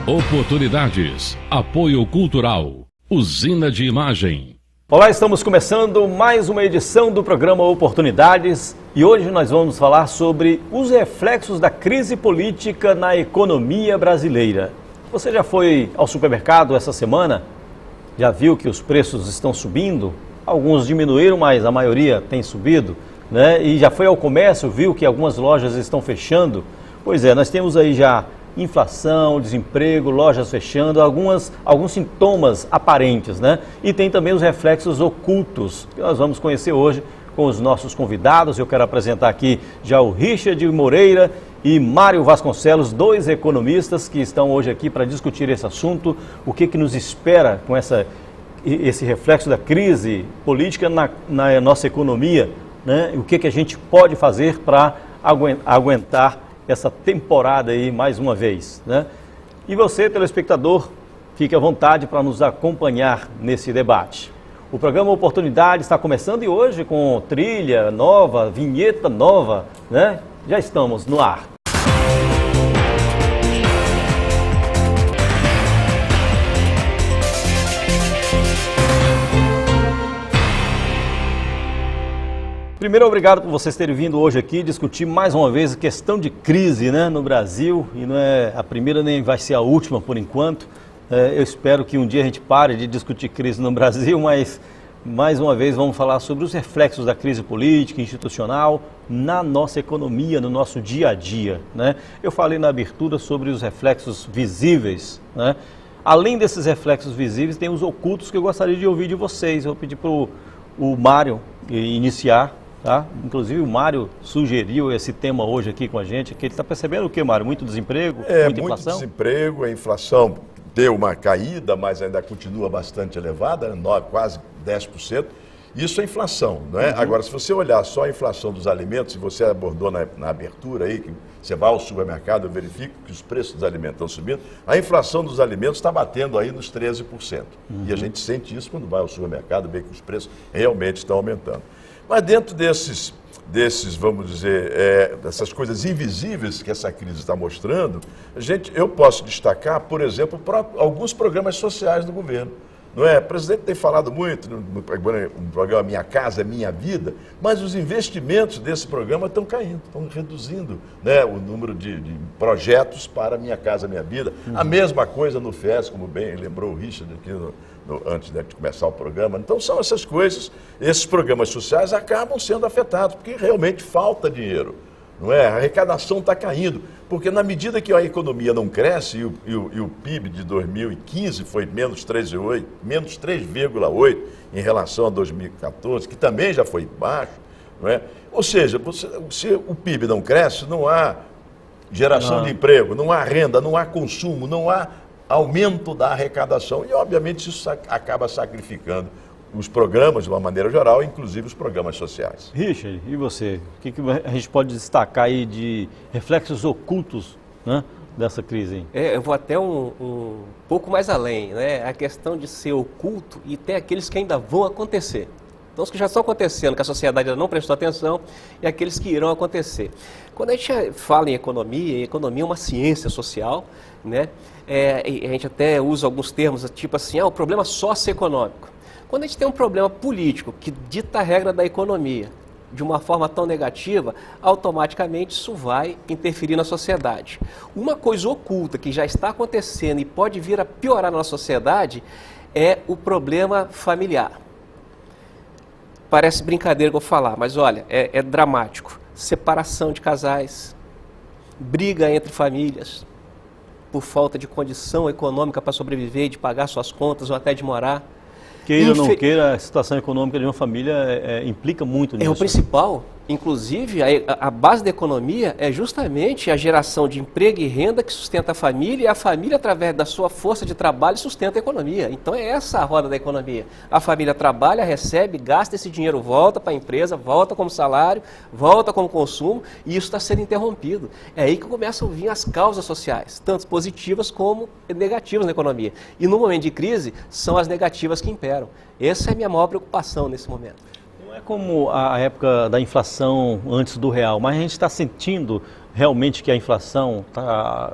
Oportunidades. Apoio Cultural. Usina de Imagem. Olá, estamos começando mais uma edição do programa Oportunidades e hoje nós vamos falar sobre os reflexos da crise política na economia brasileira. Você já foi ao supermercado essa semana? Já viu que os preços estão subindo? Alguns diminuíram, mas a maioria tem subido, né? E já foi ao comércio, viu que algumas lojas estão fechando? Pois é, nós temos aí já inflação, desemprego, lojas fechando, alguns sintomas aparentes, né? E tem também os reflexos ocultos, que nós vamos conhecer hoje com os nossos convidados. Eu quero apresentar aqui já o Richard Moreira e Mário Vasconcelos, dois economistas que estão hoje aqui para discutir esse assunto, o que nos espera com esse reflexo da crise política na nossa economia, né? O que a gente pode fazer para aguentar essa temporada aí mais uma vez, né? E você, telespectador, fique à vontade para nos acompanhar nesse debate. O programa Oportunidade está começando e hoje com trilha nova, vinheta nova, né? Já estamos no ar. Primeiro, obrigado por vocês terem vindo hoje aqui discutir mais uma vez a questão de crise, né, no Brasil. E não é a primeira nem vai ser a última por enquanto. Eu espero que um dia a gente pare de discutir crise no Brasil, mas mais uma vez vamos falar sobre os reflexos da crise política, institucional, na nossa economia, no nosso dia a dia, né? Eu falei na abertura sobre os reflexos visíveis, né? Além desses reflexos visíveis, tem os ocultos que eu gostaria de ouvir de vocês. Eu vou pedir para o Mário iniciar. Tá? Inclusive o Mário sugeriu esse tema hoje aqui com a gente, que ele está percebendo o que, Mário? Muito desemprego, muita inflação? Muito desemprego, a inflação deu uma caída, mas ainda continua bastante elevada, quase 10%. Isso é inflação, não é? Uhum. Agora, se você olhar só a inflação dos alimentos, e você abordou na abertura aí, que você vai ao supermercado e verifica que os preços dos alimentos estão subindo, a inflação dos alimentos está batendo aí nos 13%. Uhum. E a gente sente isso quando vai ao supermercado, vê que os preços realmente estão aumentando. Mas dentro desses vamos dizer, dessas coisas invisíveis que essa crise está mostrando, eu posso destacar, por exemplo, alguns programas sociais do governo. Não é? O presidente tem falado muito no programa Minha Casa, Minha Vida, mas os investimentos desse programa estão caindo, estão reduzindo, né, o número de projetos para Minha Casa, Minha Vida. Uhum. A mesma coisa no FES, como bem lembrou o Richard aqui antes de começar o programa. Então são essas coisas, esses programas sociais acabam sendo afetados, porque realmente falta dinheiro. Não é? A arrecadação está caindo, porque na medida que a economia não cresce e o PIB de 2015 foi menos 3,8 em relação a 2014, que também já foi baixo, não é? Ou seja, se o PIB não cresce, não há geração de emprego, não há renda, não há consumo, não há aumento da arrecadação e, obviamente, isso acaba sacrificando os programas, de uma maneira geral, inclusive os programas sociais. Richard, e você? O que a gente pode destacar aí de reflexos ocultos, né, dessa crise? Eu vou até um pouco mais além, né? A questão de ser oculto e tem aqueles que ainda vão acontecer. Então, os que já estão acontecendo, que a sociedade ainda não prestou atenção, e aqueles que irão acontecer. Quando a gente fala em economia é uma ciência social, né? A gente até usa alguns termos, tipo assim, o problema socioeconômico. Quando a gente tem um problema político que dita a regra da economia de uma forma tão negativa, automaticamente isso vai interferir na sociedade. Uma coisa oculta que já está acontecendo e pode vir a piorar na sociedade é o problema familiar. Parece brincadeira que eu vou falar, mas olha, é dramático. Separação de casais, briga entre famílias, por falta de condição econômica para sobreviver, de pagar suas contas ou até de morar. Queira ou não queira, a situação econômica de uma família implica muito nisso. É o principal. Inclusive, a base da economia é justamente a geração de emprego e renda que sustenta a família, e a família, através da sua força de trabalho, sustenta a economia. Então, é essa a roda da economia. A família trabalha, recebe, gasta esse dinheiro, volta para a empresa, volta como salário, volta como consumo, e isso está sendo interrompido. É aí que começam a vir as causas sociais, tanto positivas como negativas na economia. E no momento de crise, são as negativas que imperam. Essa é a minha maior preocupação nesse momento. Não é como a época da inflação antes do real, mas a gente está sentindo realmente que a inflação está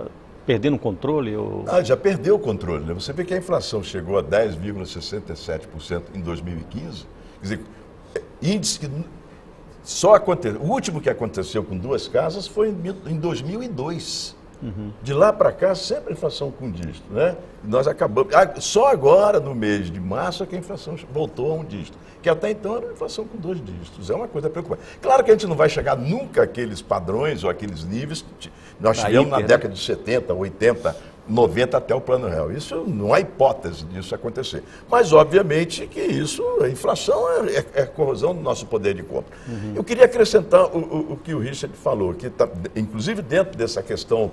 perdendo o controle? Ou... Já perdeu o controle, né? Você vê que a inflação chegou a 10,67% em 2015. Quer dizer, índice que só aconteceu. O último que aconteceu com duas casas foi em 2002. De lá para cá, sempre a inflação com dígito, né? Nós acabamos. Só agora, no mês de março, é que a inflação voltou a um dígito. Que até então era uma inflação com 2 dígitos. É uma coisa preocupante. Claro que a gente não vai chegar nunca àqueles padrões ou àqueles níveis que nós tivemos na década de 70, 80, 90 até o Plano Real. Isso não há hipótese disso acontecer. Mas, obviamente, que isso, a inflação é corrosão do nosso poder de compra. Eu queria acrescentar o que o Richard falou, que tá, inclusive dentro dessa questão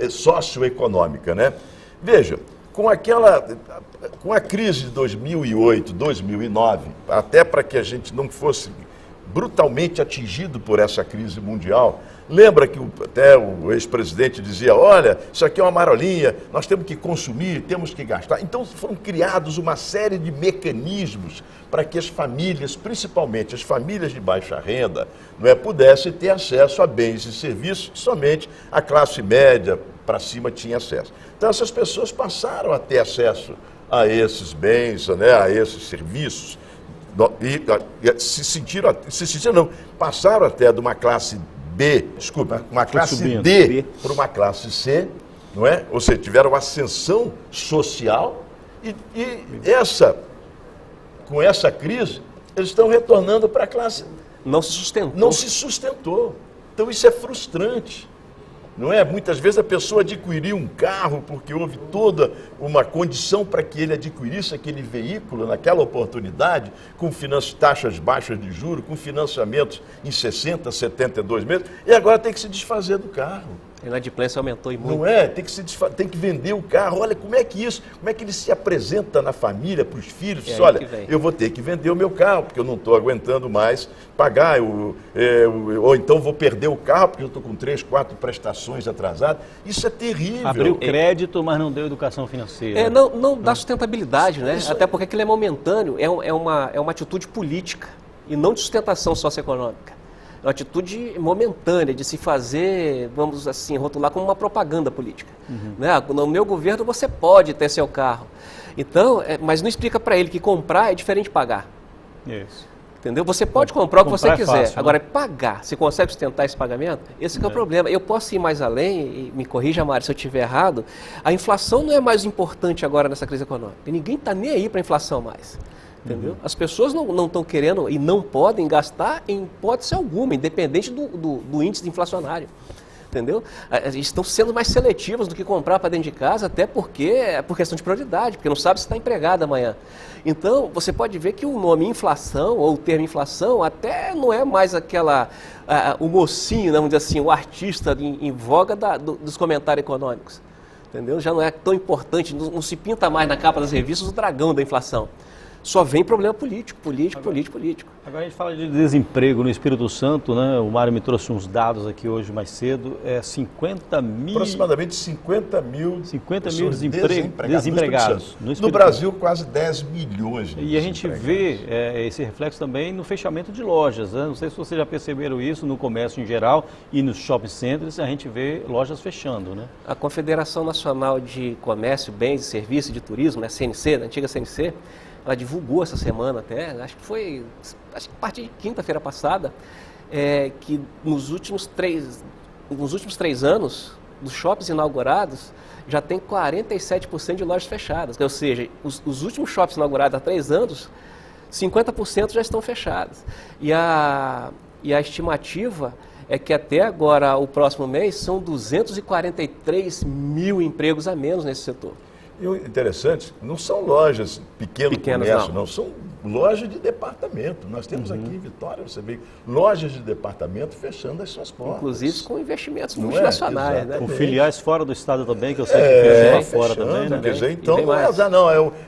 socioeconômica, né? Veja, com a crise de 2008, 2009, até para que a gente não fosse brutalmente atingido por essa crise mundial, lembra que até o ex-presidente dizia, olha, isso aqui é uma marolinha, nós temos que consumir, temos que gastar. Então foram criados uma série de mecanismos para que as famílias, principalmente as famílias de baixa renda, pudessem ter acesso a bens e serviços que somente a classe média para cima tinha acesso. Então essas pessoas passaram a ter acesso a esses bens, né, a esses serviços, passaram até de uma classe B, uma classe D para uma classe C, não é? Ou seja, tiveram ascensão social e com essa crise, eles estão retornando para a classe... Não se sustentou. Não se sustentou. Então isso é frustrante. Não é? Muitas vezes a pessoa adquiriu um carro porque houve toda uma condição para que ele adquirisse aquele veículo naquela oportunidade, com taxas baixas de juros, com financiamentos em 60, 72 meses, e agora tem que se desfazer do carro. A inadimplência aumentou e muito. Não é? Tem que vender o carro. Olha, como é que ele se apresenta na família, para os filhos? Diz, olha, eu vou ter que vender o meu carro, porque eu não estou aguentando mais pagar, ou então vou perder o carro, porque eu estou com 3, 4 prestações atrasadas. Isso é terrível. Abriu crédito, mas não deu educação financeira. Não dá sustentabilidade, né? Até porque aquilo é momentâneo, é uma atitude política e não de sustentação socioeconômica. É uma atitude momentânea de se fazer, vamos assim, rotular como uma propaganda política. Né? No meu governo você pode ter seu carro. Então, mas não explica para ele que comprar é diferente de pagar. Isso. Entendeu? Você pode comprar o que você quiser. Fácil, agora, pagar, você consegue sustentar esse pagamento? Esse que é o problema. Eu posso ir mais além, e me corrija, Mário, se eu estiver errado, a inflação não é mais importante agora nessa crise econômica. Ninguém está nem aí para a inflação mais. Entendeu? As pessoas não estão querendo e não podem gastar em hipótese alguma, independente do índice inflacionário. Entendeu? Estão sendo mais seletivas do que comprar para dentro de casa, até porque é por questão de prioridade, porque não sabe se está empregado amanhã. Então, você pode ver que o nome inflação, ou o termo inflação, até não é mais o mocinho, vamos dizer assim, o artista em voga dos comentários econômicos. Entendeu? Já não é tão importante, não se pinta mais na capa das revistas o dragão da inflação. Só vem problema político. Agora a gente fala de desemprego no Espírito Santo, né? O Mário me trouxe uns dados aqui hoje mais cedo, 50 mil... Aproximadamente 50 mil desempregados. No Brasil, quase 10 milhões de E a gente vê esse reflexo também no fechamento de lojas, né? Não sei se vocês já perceberam isso no comércio em geral e nos shopping centers, a gente vê lojas fechando, né? A Confederação Nacional de Comércio, Bens e Serviços de Turismo, né? CNC, a antiga CNC, ela divulgou essa semana até, acho que a partir de quinta-feira passada, que nos últimos 3 anos, dos shoppings inaugurados, já tem 47% de lojas fechadas. Ou seja, os últimos shoppings inaugurados há 3 anos, 50% já estão fechados. E a estimativa é que até agora, o próximo mês, são 243 mil empregos a menos nesse setor. E o interessante, não são lojas pequenas comércio, não, são lojas de departamento. Nós temos aqui em Vitória, você vê, lojas de departamento fechando as suas portas. Inclusive com investimentos multinacionais, né? Com filiais fora do estado também, que eu sei que fechou lá fora também, né? Quer dizer, então,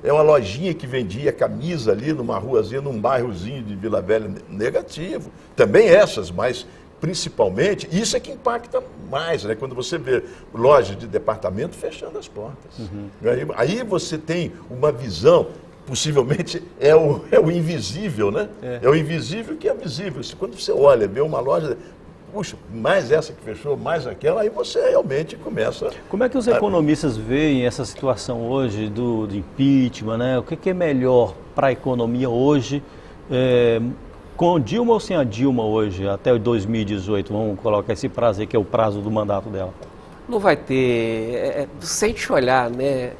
é uma lojinha que vendia camisa ali numa ruazinha, num bairrozinho de Vila Velha, negativo. Também essas, mas... Principalmente, isso é que impacta mais, né? Quando você vê lojas de departamento fechando as portas. Aí você tem uma visão, possivelmente é o invisível, né? É o invisível que é visível. Quando você olha, vê uma loja, puxa, mais essa que fechou, mais aquela, aí você realmente começa... Como é que os economistas veem essa situação hoje do impeachment, né? O que é melhor para a economia hoje, com Dilma ou sem a Dilma hoje, até 2018? Vamos colocar esse prazo aí, que é o prazo do mandato dela. Não vai ter, se a gente olhar, né,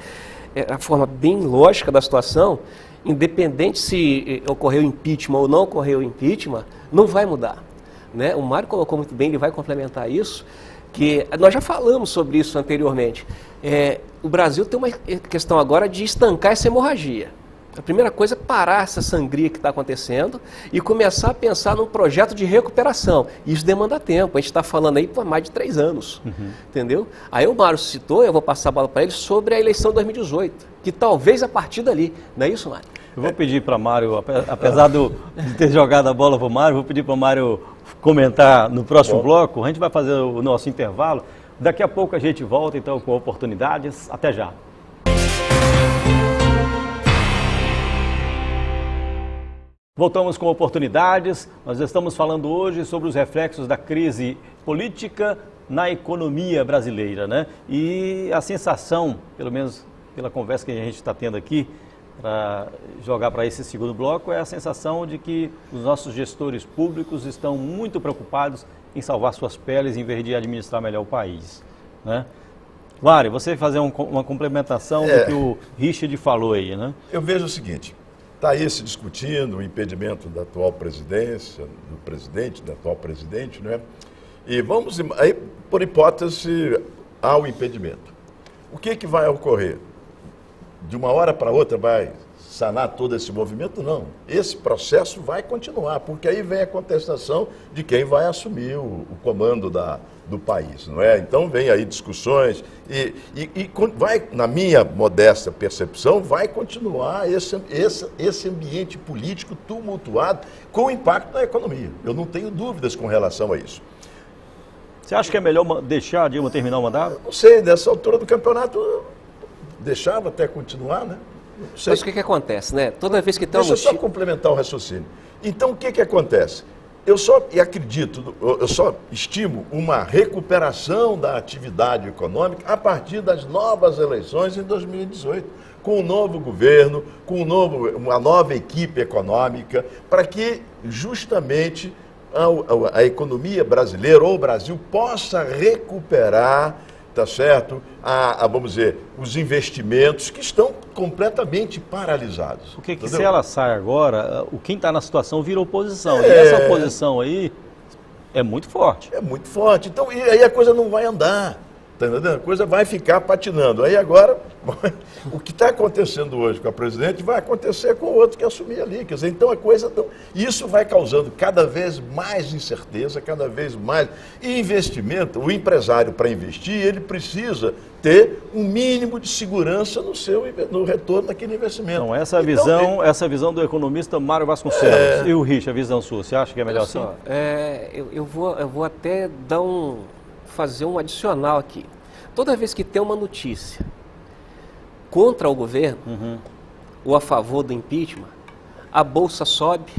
a forma bem lógica da situação, independente se ocorreu impeachment ou não ocorreu impeachment, não vai mudar. Né? O Mário colocou muito bem, ele vai complementar isso, que nós já falamos sobre isso anteriormente. O Brasil tem uma questão agora de estancar essa hemorragia. A primeira coisa é parar essa sangria que está acontecendo e começar a pensar num projeto de recuperação. Isso demanda tempo, a gente está falando aí por mais de 3 anos, entendeu? Aí o Mário citou, eu vou passar a bola para ele, sobre a eleição de 2018, que talvez a partir dali, não é isso, Mário? Eu vou pedir para o Mário, apesar de ter jogado a bola para o Mário, vou pedir para o Mário comentar no próximo bloco. A gente vai fazer o nosso intervalo. Daqui a pouco a gente volta, então, com oportunidades. Até já. Voltamos com oportunidades. Nós estamos falando hoje sobre os reflexos da crise política na economia brasileira, né? E a sensação, pelo menos pela conversa que a gente está tendo aqui, para jogar para esse segundo bloco, é a sensação de que os nossos gestores públicos estão muito preocupados em salvar suas peles em vez de administrar melhor o país, né? Mário, você fazer uma complementação do que o Richard falou aí, né? Eu vejo o seguinte, está aí se discutindo o impedimento da atual presidência, do presidente, da atual presidente, né? E vamos, aí, por hipótese, há o impedimento. O que vai ocorrer? De uma hora para outra vai sanar todo esse movimento? Não. Esse processo vai continuar, porque aí vem a contestação de quem vai assumir o comando do país, não é? Então vem aí discussões e vai, na minha modesta percepção, vai continuar esse ambiente político tumultuado com impacto na economia. Eu não tenho dúvidas com relação a isso. Você acha que é melhor deixar a Dilma terminar o mandato? Não sei, nessa altura do campeonato, deixava até continuar, né? Mas o que acontece, né? Toda vez que tem Deixa eu só complementar o raciocínio. Então, o que acontece? Eu só estimo uma recuperação da atividade econômica a partir das novas eleições em 2018, com um novo governo, com uma nova equipe econômica, para que justamente a economia brasileira ou o Brasil possa recuperar, tá certo? Vamos dizer, os investimentos que estão completamente paralisados. Porque que se ela sai agora, quem está na situação vira oposição. E essa oposição aí é muito forte. É muito forte. Então, e aí a coisa não vai andar. Tá entendendo? A coisa vai ficar patinando. Aí agora, o que está acontecendo hoje com a presidente vai acontecer com o outro que assumir ali. Quer dizer, então a coisa... Isso vai causando cada vez mais incerteza, cada vez mais... E investimento, o empresário para investir, ele precisa ter um mínimo de segurança no retorno daquele investimento. Então, essa visão do economista Mário Vasconcelos. E o Rich, a visão sua, você acha que é melhor assim? Eu vou até fazer um adicional aqui. Toda vez que tem uma notícia contra o governo ou a favor do impeachment, a bolsa sobe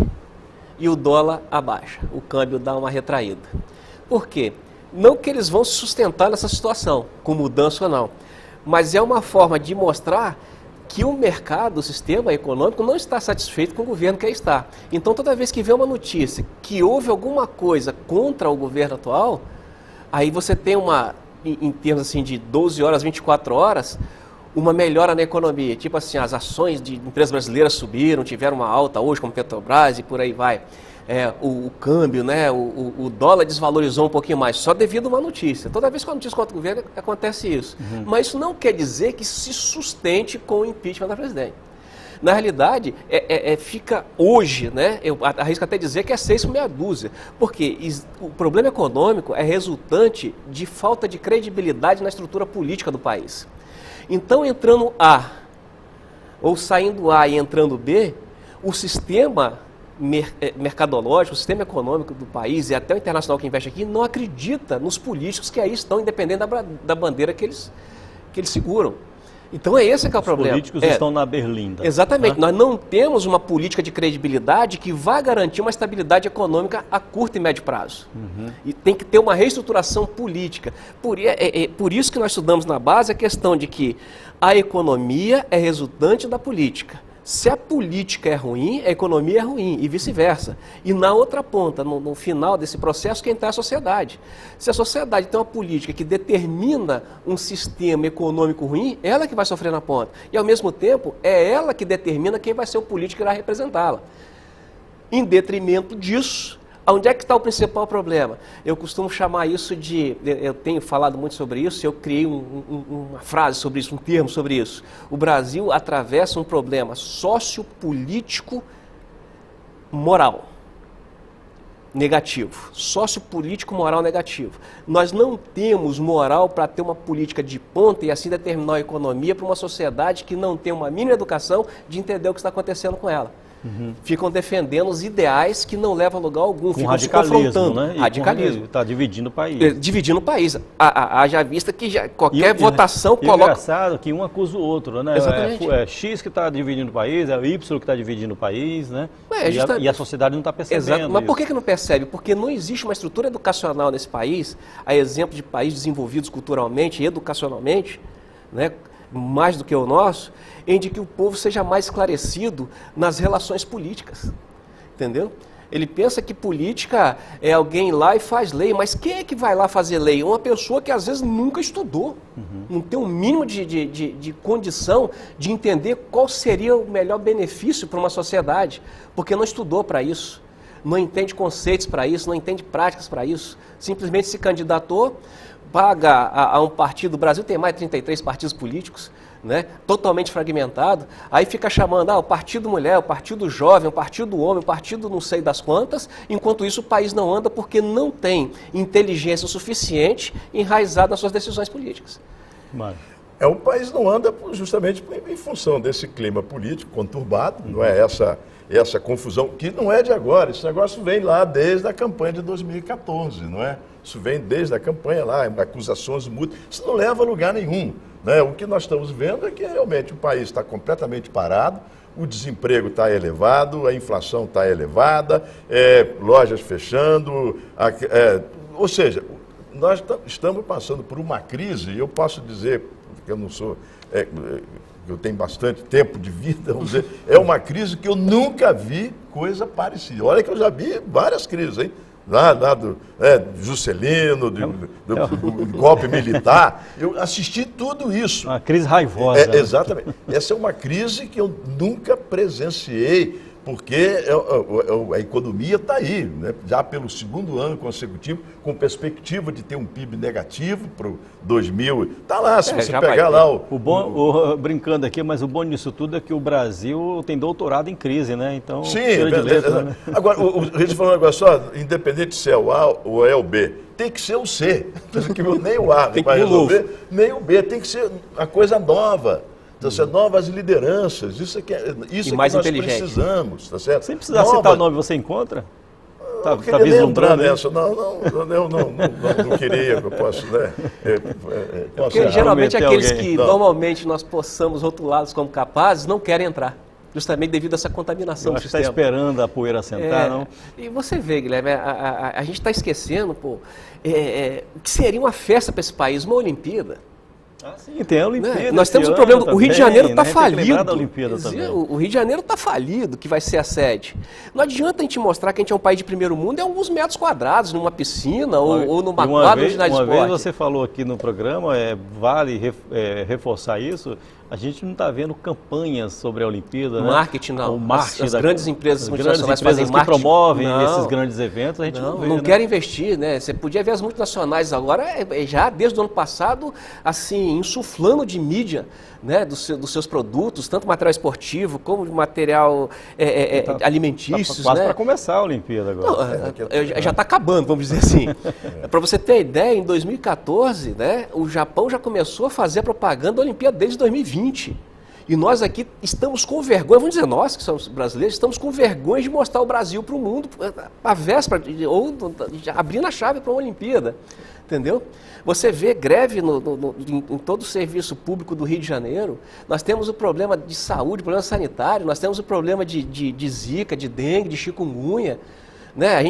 e o dólar abaixa, o câmbio dá uma retraída. Por quê? Não que eles vão se sustentar nessa situação, com mudança ou não, mas é uma forma de mostrar que o mercado, o sistema econômico não está satisfeito com o governo que aí está. Então, toda vez que vê uma notícia que houve alguma coisa contra o governo atual, aí você tem em termos assim de 12 horas, 24 horas, uma melhora na economia. Tipo assim, as ações de empresas brasileiras subiram, tiveram uma alta hoje, como Petrobras e por aí vai. O câmbio, né, o dólar desvalorizou um pouquinho mais, só devido a uma notícia. Toda vez que uma notícia contra o governo, acontece isso. Mas isso não quer dizer que se sustente com o impeachment da presidente. Na realidade, fica hoje, né, eu arrisco até dizer que é 6 por meia dúzia, porque o problema econômico é resultante de falta de credibilidade na estrutura política do país. Então, entrando A, ou saindo A e entrando B, o sistema mercadológico, o sistema econômico do país e até o internacional que investe aqui não acredita nos políticos que aí estão, independente da bandeira que eles seguram. Então é esse que é o Os problema. políticos estão na berlinda. Exatamente. Né? Nós não temos uma política de credibilidade que vá garantir uma estabilidade econômica a curto e médio prazo. E tem que ter uma reestruturação política. Por isso que nós estudamos na base a questão de que a economia é resultante da política. Se a política é ruim, a economia é ruim e vice-versa. E na outra ponta, no final desse processo, quem está é a sociedade. Se a sociedade tem uma política que determina um sistema econômico ruim, ela que vai sofrer na ponta. E ao mesmo tempo, é ela que determina quem vai ser o político que irá representá-la. Em detrimento disso, onde é que está o principal problema? Eu costumo chamar isso de, eu tenho falado muito sobre isso, eu criei uma frase sobre isso, um termo sobre isso. O Brasil atravessa um problema sociopolítico moral negativo. Sociopolítico moral negativo. Nós não temos moral para ter uma política de ponta e assim determinar a economia para uma sociedade que não tem uma mínima educação de entender o que está acontecendo com ela. Ficam defendendo os ideais que não levam a lugar algum, ficam se confrontando. Né? Radicalismo. Está dividindo o país. Dividindo o país. Haja vista que qualquer votação coloca... É engraçado que um acusa o outro, né? Exatamente. É X que está dividindo o país, é o Y que está dividindo o país, né? E a sociedade não está percebendo. Exato. Mas isso. por que não percebe? Porque não existe uma estrutura educacional nesse país, a exemplo de países desenvolvidos culturalmente e educacionalmente, né? Mais do que o nosso, em de que o povo seja mais esclarecido nas relações políticas, entendeu? Ele pensa que política é alguém lá e faz lei, mas quem é que vai lá fazer lei? Uma pessoa que às vezes nunca estudou, não tem um mínimo de condição de entender qual seria o melhor benefício para uma sociedade, porque não estudou para isso, não entende conceitos para isso, não entende práticas para isso, simplesmente se candidatou, paga a um partido, o Brasil tem mais de 33 partidos políticos, né, totalmente fragmentado, aí fica chamando o partido mulher, o partido jovem, o partido homem, o partido não sei das quantas, enquanto isso o país não anda porque não tem inteligência suficiente enraizada nas suas decisões políticas. Mário. O país não anda justamente em função desse clima político conturbado, não é essa confusão, que não é de agora, esse negócio vem lá desde a campanha de 2014, não é? Isso vem desde a campanha lá, acusações mútuas, isso não leva a lugar nenhum, né? O que nós estamos vendo é que realmente o país está completamente parado, o desemprego está elevado, a inflação está elevada, lojas fechando, ou seja, nós estamos passando por uma crise, e eu posso dizer, porque eu não sou... eu tenho bastante tempo de vida, vamos dizer, é uma crise que eu nunca vi coisa parecida. Olha que eu já vi várias crises, hein? Lá do Juscelino, do golpe militar, eu assisti tudo isso. Uma crise raivosa. Exatamente. Essa é uma crise que eu nunca presenciei, porque a economia está aí, né? Já pelo segundo ano consecutivo, com perspectiva de ter um PIB negativo para o 2000. Está lá, se você pegar lá brincando aqui, mas o bom disso tudo é que o Brasil tem doutorado em crise, né? Então, sim, né? Agora, a gente falou um negócio só, independente se é o A ou é o B, tem que ser o C, nem o A vai resolver, nem o B, tem que ser a coisa nova. Então, novas lideranças, isso é que nós precisamos, tá certo? Sem precisar citar o nome, você encontra? Não queria entrar nessa, não queria, eu posso, né? Porque geralmente aqueles que normalmente nós possamos rotulados como capazes não querem entrar, justamente devido a essa contaminação do sistema. Está esperando a poeira assentar, não? E você vê, Guilherme, a gente está esquecendo, que seria uma festa para esse país, uma Olimpíada. Sim, tem a Olimpíada. Nós temos um problema, o Rio de Janeiro está falido. O Rio de Janeiro está falido, que vai ser a sede. Não adianta a gente mostrar que a gente é um país de primeiro mundo em alguns metros quadrados, numa piscina ou numa quadra de ginásio de esporte. Uma vez você falou aqui no programa, vale reforçar isso, a gente não está vendo campanhas sobre a Olimpíada, né? Marketing, não. O marketing as grandes empresas multinacionais fazem marketing, que promovem esses grandes eventos, a gente não vê. Não querem investir, né? Você podia ver as multinacionais agora, já desde o ano passado, assim, insuflando de mídia, né, dos seus produtos, tanto material esportivo como material alimentício. Está quase para começar a Olimpíada agora. Já está acabando, vamos dizer assim. Para você ter ideia, em 2014, né, o Japão já começou a fazer a propaganda da Olimpíada desde 2020. E nós aqui estamos com vergonha, vamos dizer, nós que somos brasileiros, estamos com vergonha de mostrar o Brasil para o mundo, a véspera, ou abrindo a chave para uma Olimpíada, entendeu? Você vê greve em todo o serviço público do Rio de Janeiro, nós temos o problema de saúde, problema sanitário, nós temos o problema de zika, de dengue, de chikungunya, né?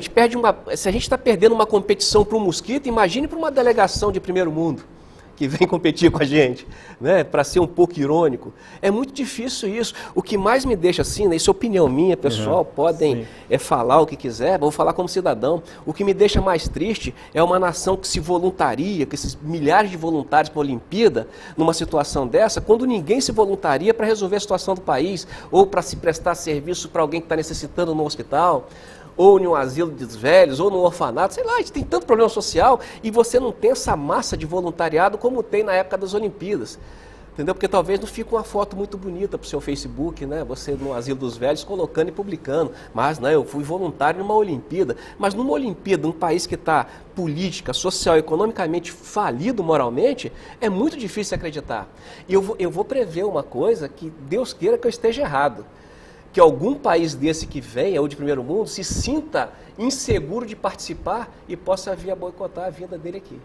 Se a gente está perdendo uma competição para um mosquito, imagine para uma delegação de primeiro mundo que vem competir com a gente, né? Para ser um pouco irônico. É muito difícil isso. O que mais me deixa assim, né? Isso é opinião minha, pessoal, podem falar o que quiser, vou falar como cidadão. O que me deixa mais triste é uma nação que se voluntaria, com esses milhares de voluntários para a Olimpíada, numa situação dessa, quando ninguém se voluntaria para resolver a situação do país, ou para se prestar serviço para alguém que está necessitando no hospital, ou em um asilo dos velhos, ou num orfanato, sei lá, a gente tem tanto problema social e você não tem essa massa de voluntariado como tem na época das Olimpíadas, entendeu? Porque talvez não fique uma foto muito bonita para o seu Facebook, né? Você no asilo dos velhos colocando e publicando, mas né, eu fui voluntário numa Olimpíada, mas numa Olimpíada, um país que está política, social, economicamente falido moralmente, é muito difícil acreditar. E eu vou prever uma coisa que Deus queira que eu esteja errado, que algum país desse que venha, ou de primeiro mundo, se sinta inseguro de participar e possa vir a boicotar a vinda dele aqui.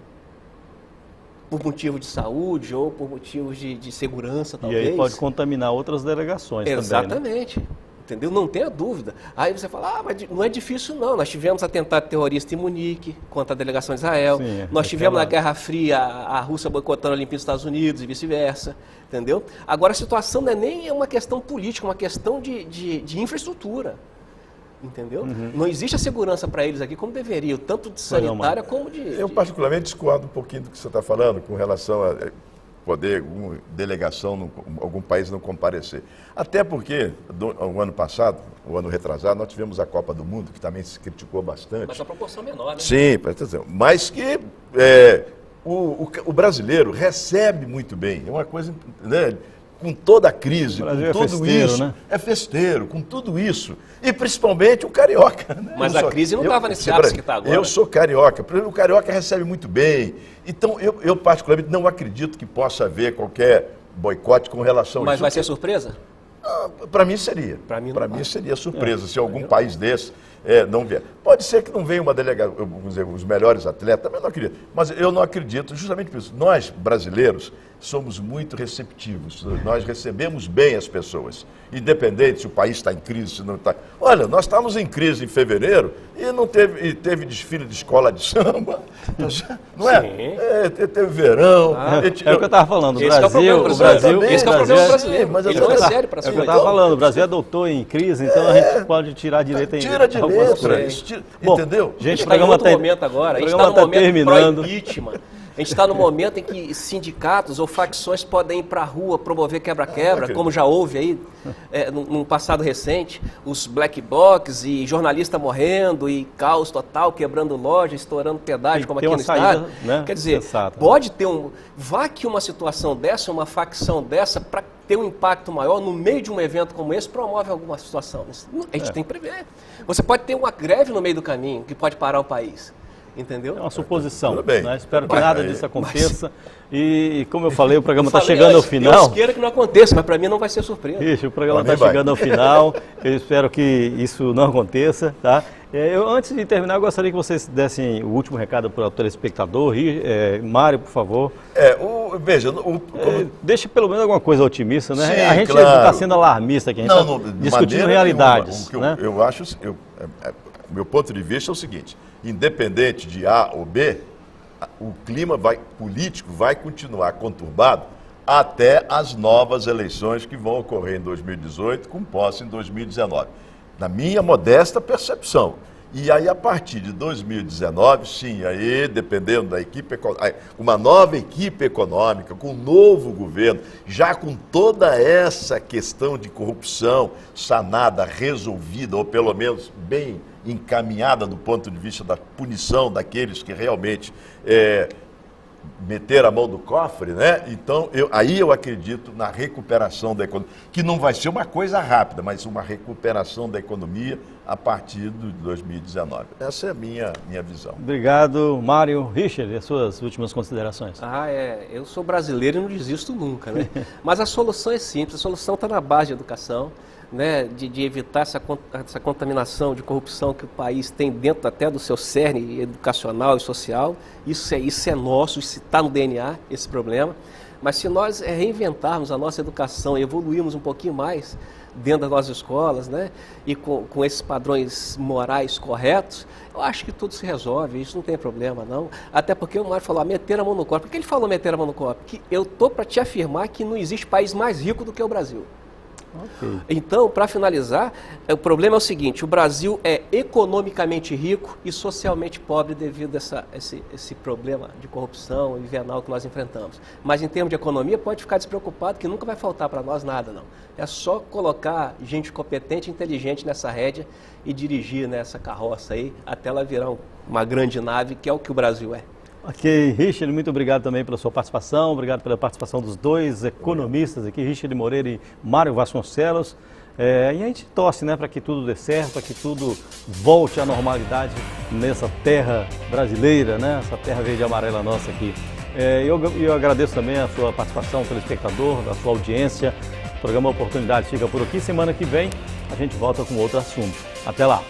Por motivo de saúde ou por motivos de segurança, talvez. E aí pode contaminar outras delegações também, né? Exatamente. Entendeu? Não tenha dúvida. Aí você fala, mas não é difícil não. Nós tivemos atentado terrorista em Munique contra a delegação de Israel. Sim, nós tivemos na Guerra Fria a Rússia boicotando a Olimpíada dos Estados Unidos e vice-versa. Entendeu? Agora a situação não é nem uma questão política, é uma questão de infraestrutura. Entendeu? Não existe a segurança para eles aqui como deveria, tanto de sanitária como de... Eu particularmente discordo um pouquinho do que você está falando com relação a poder delegação, algum país não comparecer. Até porque, o ano passado, o ano retrasado, nós tivemos a Copa do Mundo, que também se criticou bastante. Mas a proporção menor, né? Sim, presta atenção. Mas que o brasileiro recebe muito bem. É uma coisa, né, com toda a crise, com tudo isso. Né? É festeiro, com tudo isso. E principalmente o carioca. Né? Mas a crise não estava nesse ápice que está agora. Eu sou carioca. O carioca recebe muito bem. Então, eu particularmente não acredito que possa haver qualquer boicote com relação a isso. Mas vai ser surpresa? Para mim seria. Para mim seria surpresa se algum país desse não vier. Pode ser que não venha uma delegação, vamos dizer, os melhores atletas, também não acredito. Mas eu não acredito, justamente por isso. Nós, brasileiros, somos muito receptivos. Nós recebemos bem as pessoas, independente se o país está em crise, se não está. Olha, nós estávamos em crise em fevereiro e teve desfile de escola de samba, não é? Teve verão. É o que eu estava falando. Esse é o problema brasileiro. Esse é o problema brasileiro. Mas ele não é sério para ser. É o que eu estava falando. O Brasil adotou em crise, então a gente pode tirar direito em algumas coisas. Entendeu? Gente, o programa está em outro momento agora. A gente está no momento terminando. pró-impeachment. A gente está no momento em que sindicatos ou facções podem ir para a rua promover quebra-quebra, como já houve aí num passado recente, os black blocs e jornalista morrendo e caos total, quebrando loja, estourando pedágio, como aqui no estado. Né? Quer dizer, pode ter vá que uma situação dessa, uma facção dessa, para ter um impacto maior no meio de um evento como esse, promove alguma situação. A gente tem que prever. Você pode ter uma greve no meio do caminho que pode parar o país. Entendeu? É uma suposição. Tudo bem. Né? Espero que nada disso aconteça. E como eu falei, o programa está chegando ao final. Deus queira que não aconteça, mas para mim não vai ser surpresa. Ixi, o programa está chegando ao final. Eu espero que isso não aconteça. Tá? Antes de terminar, eu gostaria que vocês dessem o último recado para o telespectador. Mário, por favor. Veja, deixe pelo menos alguma coisa otimista, né? Sim, a gente está sendo alarmista aqui, a gente está discutindo realidades. Nenhuma. Eu acho, meu ponto de vista é o seguinte: independente de A ou B, o clima político vai continuar conturbado até as novas eleições que vão ocorrer em 2018, com posse em 2019. Na minha modesta percepção. E aí, a partir de 2019, sim, aí, dependendo da equipe, uma nova equipe econômica, com um novo governo, já com toda essa questão de corrupção sanada, resolvida, ou pelo menos bem encaminhada do ponto de vista da punição daqueles que realmente meter a mão no cofre, né? Então, aí eu acredito na recuperação da economia, que não vai ser uma coisa rápida, mas uma recuperação da economia a partir de 2019. Essa é a minha visão. Obrigado, Mário. Richard, as suas últimas considerações. Eu sou brasileiro e não desisto nunca, né? Mas a solução é simples, a solução está na base de educação, né? De evitar essa contaminação de corrupção que o país tem dentro até do seu cerne educacional e social. Isso é nosso, isso está no DNA, esse problema. Mas se nós reinventarmos a nossa educação e evoluirmos um pouquinho mais dentro das nossas escolas, né, e com esses padrões morais corretos, eu acho que tudo se resolve, isso não tem problema não. Até porque o Mário falou, meter a mão no copo. Por que ele falou meter a mão no copo? Porque eu estou para te afirmar que não existe país mais rico do que o Brasil. Okay. Então, para finalizar, o problema é o seguinte, o Brasil é economicamente rico e socialmente pobre devido a esse problema de corrupção invernal que nós enfrentamos. Mas em termos de economia, pode ficar despreocupado que nunca vai faltar para nós nada, não. É só colocar gente competente e inteligente nessa rédea e dirigir nessa carroça aí até ela virar uma grande nave, que é o que o Brasil é. Ok, Richard, muito obrigado também pela sua participação, obrigado pela participação dos dois economistas aqui, Richard Moreira e Mário Vasconcelos. E a gente torce, né, para que tudo dê certo, para que tudo volte à normalidade nessa terra brasileira, né, essa terra verde e amarela nossa aqui. Eu agradeço também a sua participação, telespectador, a sua audiência. O programa Oportunidade fica por aqui. Semana que vem a gente volta com outro assunto. Até lá!